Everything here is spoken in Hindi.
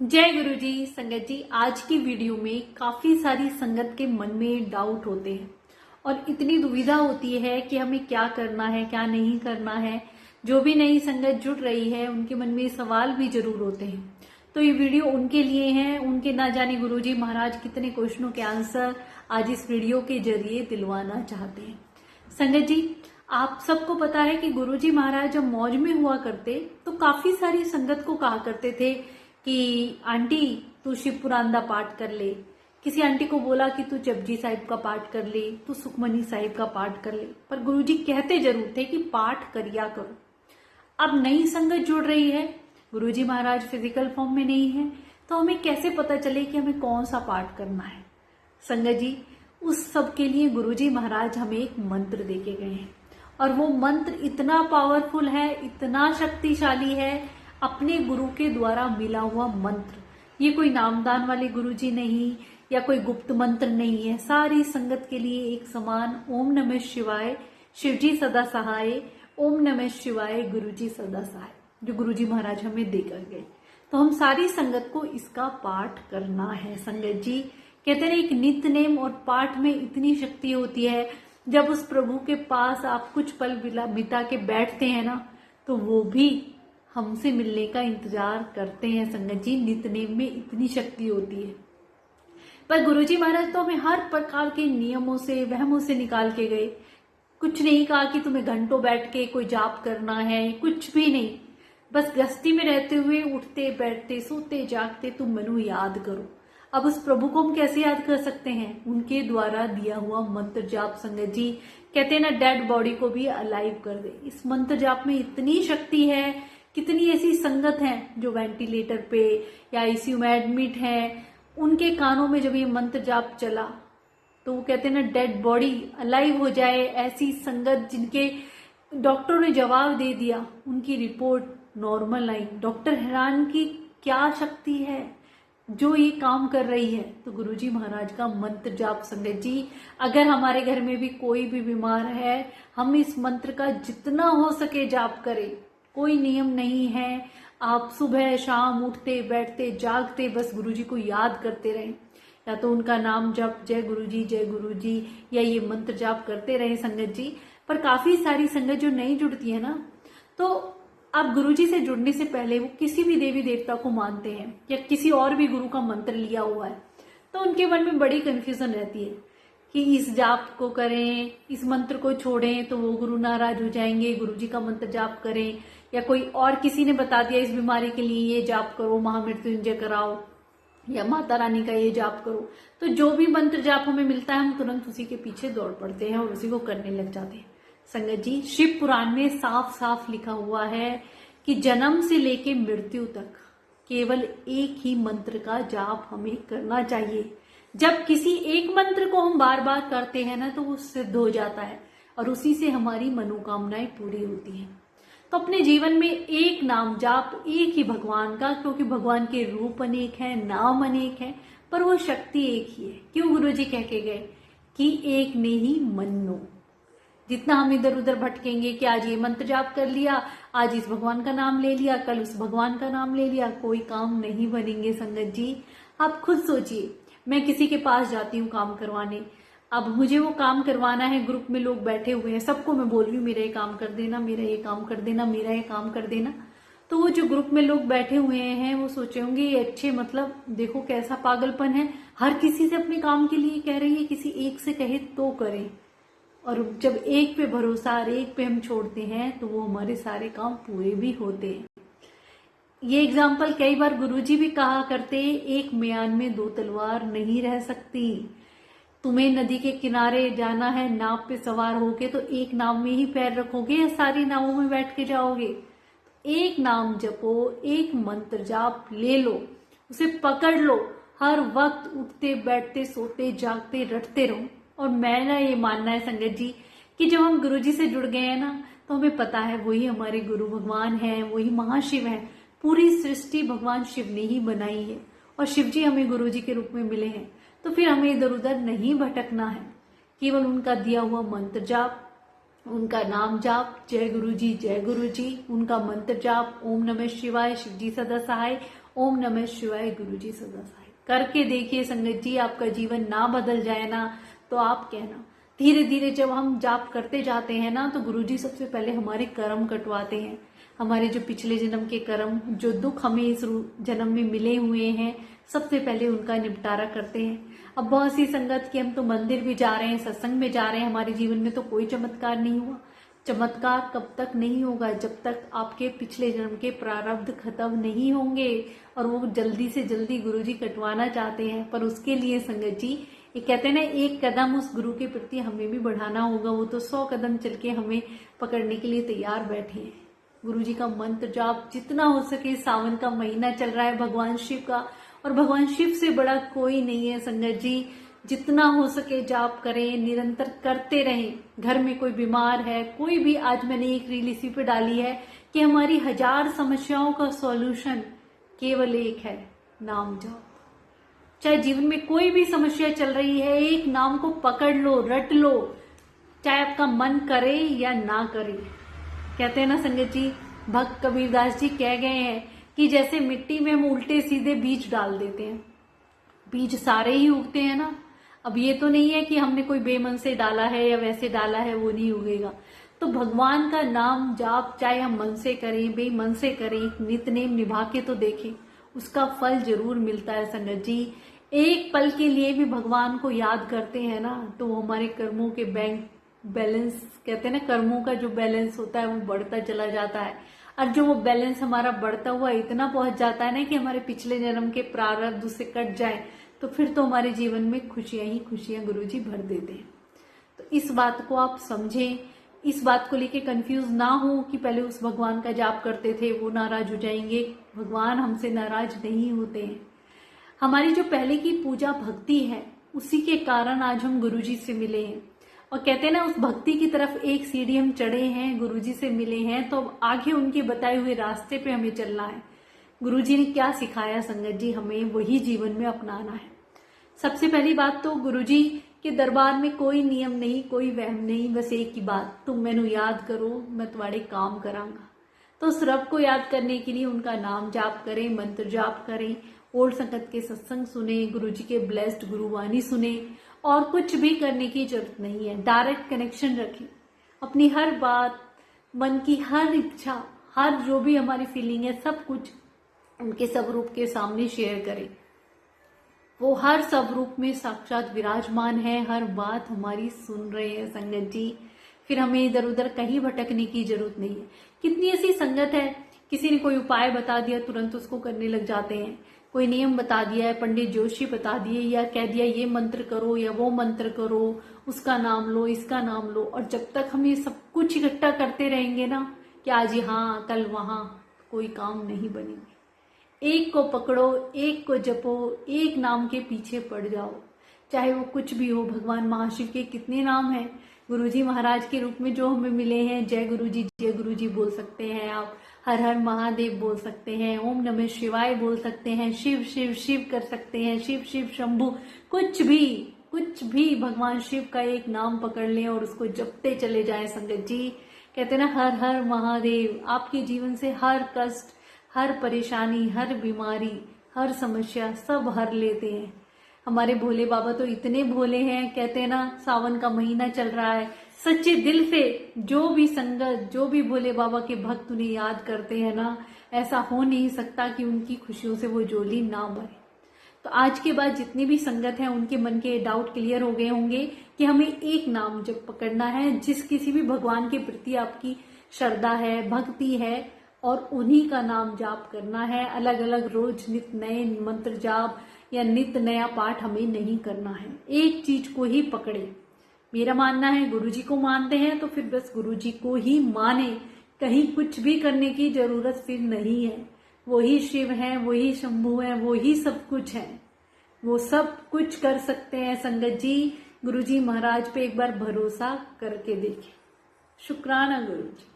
जय गुरु जी। संगत जी, आज की वीडियो में काफी सारी संगत के मन में डाउट होते हैं और इतनी दुविधा होती है कि हमें क्या करना है क्या नहीं करना है। जो भी नई संगत जुड़ रही है उनके मन में सवाल भी जरूर होते हैं, तो ये वीडियो उनके लिए है। उनके ना जाने गुरु जी महाराज कितने क्वेश्चनों के आंसर आज इस वीडियो के जरिए दिलवाना चाहते हैं। संगत जी, आप सबको पता है कि गुरु जी महाराज जब मौज में हुआ करते तो काफी सारी संगत को कहा करते थे कि आंटी तू शिव पुराण दा पाठ कर ले। किसी आंटी को बोला कि तू जपजी साहिब का पाठ कर ले, तू सुखमनी साहिब का पाठ कर ले, पर गुरुजी कहते जरूर थे कि पाठ करिया करो। अब नई संगत जुड़ रही है, गुरुजी महाराज फिजिकल फॉर्म में नहीं है, तो हमें कैसे पता चले कि हमें कौन सा पाठ करना है। संगत जी, उस सब के लिए गुरुजी महाराज हमें एक मंत्र देके गए हैं और वो मंत्र इतना पावरफुल है, इतना शक्तिशाली है, अपने गुरु के द्वारा मिला हुआ मंत्र। ये कोई नामदान वाले गुरुजी नहीं या कोई गुप्त मंत्र नहीं है, सारी संगत के लिए एक समान। ओम नमः शिवाय, शिवजी सदा सहाय। ओम नमः शिवाय, गुरुजी सदा सहाय, जो गुरुजी महाराज हमें देकर गए। तो हम सारी संगत को इसका पाठ करना है। संगत जी कहते हैं एक नित्य नेम और पाठ में इतनी शक्ति होती है, जब उस प्रभु के पास आप कुछ पल बिता के बैठते हैं ना, तो वो भी हमसे मिलने का इंतजार करते हैं। संगत जी, नित्य नेम में इतनी शक्ति होती है। पर गुरुजी महाराज तो हमें हर प्रकार के नियमों से वहमों से निकाल के गए। कुछ नहीं कहा कि तुम्हें घंटों बैठ के कोई जाप करना है, कुछ भी नहीं। बस गृहस्थी में रहते हुए उठते बैठते सोते जागते तुम मनु याद करो। अब उस प्रभु को हम कैसे याद कर सकते हैं? उनके द्वारा दिया हुआ मंत्र जाप। संगत जी कहते हैं ना, डेड बॉडी को भी अलाइव कर दे। इस मंत्र जाप में इतनी शक्ति है। कितनी ऐसी संगत हैं जो वेंटिलेटर पे या आईसीयू में एडमिट हैं, उनके कानों में जब ये मंत्र जाप चला तो वो कहते हैं ना, डेड बॉडी अलाइव हो जाए। ऐसी संगत जिनके डॉक्टरों ने जवाब दे दिया, उनकी रिपोर्ट नॉर्मल आई। डॉक्टर हैरान की क्या शक्ति है जो ये काम कर रही है। तो गुरुजी महाराज का मंत्र जाप। संगत जी, अगर हमारे घर में भी कोई भी बीमार है, हम इस मंत्र का जितना हो सके जाप करें। कोई नियम नहीं है, आप सुबह शाम उठते बैठते जागते बस गुरुजी को याद करते रहें, या तो उनका नाम जप जय गुरुजी या ये मंत्र जाप करते रहे। संगत जी, पर काफी सारी संगत जो नहीं जुड़ती है ना, तो अब गुरुजी से जुड़ने से पहले वो किसी भी देवी देवता को मानते हैं या किसी और भी गुरु का मंत्र लिया हुआ है, तो उनके मन में बड़ी कंफ्यूजन रहती है कि इस जाप को करें, इस मंत्र को छोड़ें तो वो गुरु नाराज हो जाएंगे, गुरुजी का मंत्र जाप करें, या कोई और किसी ने बता दिया इस बीमारी के लिए ये जाप करो, महामृत्युंजय कराओ या माता रानी का ये जाप करो। तो जो भी मंत्र जाप हमें मिलता है, हम तुरंत उसी के पीछे दौड़ पड़ते हैं और उसी को करने लग जाते हैं। संगत जी, शिव पुराण में साफ साफ लिखा हुआ है कि जन्म से लेके मृत्यु तक केवल एक ही मंत्र का जाप हमें करना चाहिए। जब किसी एक मंत्र को हम बार बार करते हैं ना, तो वो सिद्ध हो जाता है और उसी से हमारी मनोकामनाएं पूरी होती हैं। तो अपने जीवन में एक नाम जाप, एक ही भगवान का, क्योंकि भगवान के रूप अनेक हैं, नाम अनेक हैं, पर वो शक्ति एक ही है। क्यों गुरुजी कह के गए कि एक ने ही मन्नो। जितना हम इधर उधर भटकेंगे कि आज ये मंत्र जाप कर लिया, आज इस भगवान का नाम ले लिया, कल उस भगवान का नाम ले लिया, कोई काम नहीं बनेंगे। संगत जी, आप खुद सोचिए, मैं किसी के पास जाती हूँ काम करवाने, अब मुझे वो काम करवाना है, ग्रुप में लोग बैठे हुए हैं, सबको मैं बोल रही हूँ मेरा ये काम कर देना, मेरा ये काम कर देना, मेरा ये काम कर देना। तो वो जो ग्रुप में लोग बैठे हुए हैं वो सोचे होंगे ये अच्छे, मतलब देखो कैसा पागलपन है, हर किसी से अपने काम के लिए कह रही है, किसी एक से कहे तो करें। और जब एक पे भरोसा और एक पे हम छोड़ते हैं तो वो हमारे सारे काम पूरे भी होते हैं। ये एग्जाम्पल कई बार गुरुजी भी कहा करते, एक म्यान में दो तलवार नहीं रह सकती। तुम्हें नदी के किनारे जाना है, नाव पे सवार होके, तो एक नाव में ही पैर रखोगे या सारी नावों में बैठ के जाओगे? एक नाम जपो, एक मंत्र जाप ले लो, उसे पकड़ लो, हर वक्त उठते बैठते सोते जागते रटते रहो। और मेरा ये मानना है संगत जी कि जब हम गुरुजी से जुड़ गए हैं ना, तो हमें पता है वही हमारे गुरु भगवान हैं, वही महाशिव हैं। पूरी सृष्टि भगवान शिव ने ही बनाई है और शिव जी हमें गुरुजी के रूप में मिले हैं। तो फिर हमें इधर उधर नहीं भटकना है, केवल उनका दिया हुआ मंत्र जाप, उनका नाम जाप, जय गुरु जी, उनका मंत्र जाप, ओम नमः शिवाय, शिवजी सदा सहाय, ओम नमः शिवाय गुरुजी सदा सहाय। करके देखिए संगत जी, आपका जीवन ना बदल जाए ना तो आप कहना। धीरे धीरे जब हम जाप करते जाते हैं ना तो गुरुजी सबसे पहले हमारे कर्म कटवाते हैं। हमारे जो पिछले जन्म के कर्म, जो दुख हमें इस जन्म में मिले हुए हैं, सबसे पहले उनका निपटारा करते हैं। अब बहुत सी संगत की हम तो मंदिर भी जा रहे हैं, सत्संग में जा रहे हैं, हमारे जीवन में तो कोई चमत्कार नहीं हुआ। चमत्कार कब तक नहीं होगा? जब तक आपके पिछले जन्म के प्रारब्ध खत्म नहीं होंगे। और वो जल्दी से जल्दी गुरुजी कटवाना चाहते हैं, पर उसके लिए संगत जी ये कहते हैं ना, एक कदम उस गुरु के प्रति हमें भी बढ़ाना होगा। वो तो 100 कदम चल के हमें पकड़ने के लिए तैयार बैठे हैं। गुरुजी का मंत्र जाप जितना हो सके, सावन का महीना चल रहा है भगवान शिव का, और भगवान शिव से बड़ा कोई नहीं है संगत जी। जितना हो सके जाप करें, निरंतर करते रहें। घर में कोई बीमार है, कोई भी, आज मैंने एक रील इसी पे डाली है कि हमारी 1000 समस्याओं का सॉल्यूशन केवल एक है, नाम जाप। चाहे जीवन में कोई भी समस्या चल रही है, एक नाम को पकड़ लो, रट लो, चाहे आपका मन करे या ना करे। कहते हैं ना संगत जी, भक्त कबीरदास जी कह गए हैं कि जैसे मिट्टी में हम उल्टे सीधे बीज डाल देते हैं, बीज सारे ही उगते हैं ना। अब ये तो नहीं है कि हमने कोई बेमन से डाला है या वैसे डाला है वो नहीं उगेगा। तो भगवान का नाम जाप चाहे हम मन से करें, बेमन से करें, नित नेम निभा के तो देखें, उसका फल जरूर मिलता है संगत जी। एक पल के लिए भी भगवान को याद करते हैं ना तो हमारे कर्मों के बैंक बैलेंस, कहते हैं ना, कर्मों का जो बैलेंस होता है वो बढ़ता चला जाता है। और जो वो बैलेंस हमारा बढ़ता हुआ इतना पहुंच जाता है ना कि हमारे पिछले जन्म के प्रारब्ध उससे कट जाए, तो फिर तो हमारे जीवन में खुशियां ही खुशियां गुरुजी भर देते हैं। तो इस बात को आप समझें, इस बात को लेके कंफ्यूज ना हो कि पहले उस भगवान का जाप करते थे वो नाराज हो जाएंगे। भगवान हमसे नाराज नहीं होते हैं। हमारी जो पहले की पूजा भक्ति है उसी के कारण आज हम गुरुजी से मिले हैं। और कहते हैं ना, उस भक्ति की तरफ एक सीढ़ी हम चढ़े हैं, गुरुजी से मिले हैं, तो अब आगे उनके बताए हुए रास्ते पे हमें चलना है। गुरुजी ने क्या सिखाया संगत जी, हमें वही जीवन में अपनाना है। सबसे पहली बात तो गुरुजी के दरबार में कोई नियम नहीं, कोई वहम नहीं, बस एक ही बात, तुम मैनू याद करो मैं तुम्हारे काम करांगा। तो उस रब को याद करने के लिए उनका नाम जाप करें, मंत्र जाप करें, ओल्ड संगत के सत्संग सुने, गुरुजी के ब्लेस्ड गुरुवाणी सुने, और कुछ भी करने की जरूरत नहीं है। डायरेक्ट कनेक्शन रखें, अपनी हर बात, मन की हर इच्छा, हर जो भी हमारी फीलिंग है, सब कुछ उनके स्वरूप के सामने शेयर करें। वो हर स्वरूप में साक्षात विराजमान है, हर बात हमारी सुन रहे हैं संगत जी। फिर हमें इधर उधर कहीं भटकने की जरूरत नहीं है। कितनी ऐसी संगत है, किसी ने कोई उपाय बता दिया तुरंत उसको करने लग जाते हैं, कोई नियम बता दिया है, पंडित जोशी बता दिए, या कह दिया ये मंत्र करो या वो मंत्र करो, उसका नाम लो, इसका नाम लो, और जब तक हम ये सब कुछ इकट्ठा करते रहेंगे ना कि आज यहाँ कल वहां, कोई काम नहीं बनेंगे। एक को पकड़ो, एक को जपो, एक नाम के पीछे पड़ जाओ, चाहे वो कुछ भी हो। भगवान महाशिव के कितने नाम हैं, गुरुजी महाराज के रूप में जो हमें मिले हैं, जय गुरुजी बोल सकते हैं आप, हर हर महादेव बोल सकते हैं, ओम नमः शिवाय बोल सकते हैं, शिव शिव शिव कर सकते हैं, शिव शिव शंभु, कुछ भी भगवान शिव का एक नाम पकड़ लें और उसको जपते चले जाएं संगत जी। कहते हैं ना, हर हर महादेव आपके जीवन से हर कष्ट, हर परेशानी, हर बीमारी, हर समस्या सब हर लेते हैं। हमारे भोले बाबा तो इतने भोले हैं, कहते हैं ना, सावन का महीना चल रहा है, सच्चे दिल से जो भी संगत, जो भी भोले बाबा के भक्त उन्हें याद करते हैं ना, ऐसा हो नहीं सकता कि उनकी खुशियों से वो झोली ना भरे। तो आज के बाद जितनी भी संगत है उनके मन के डाउट क्लियर हो गए होंगे कि हमें एक नाम जब पकड़ना है, जिस किसी भी भगवान के प्रति आपकी श्रद्धा है, भक्ति है, और उन्हीं का नाम जाप करना है। अलग अलग रोज नित नए मंत्र जाप या नित नया पाठ हमें नहीं करना है, एक चीज को ही पकड़े। मेरा मानना है, गुरुजी को मानते हैं तो फिर बस गुरुजी को ही माने, कहीं कुछ भी करने की जरूरत फिर नहीं है। वही शिव है, वही शंभु है, वही सब कुछ है, वो सब कुछ कर सकते हैं संगत जी। गुरुजी महाराज पे एक बार भरोसा करके देखें। शुक्राना गुरुजी।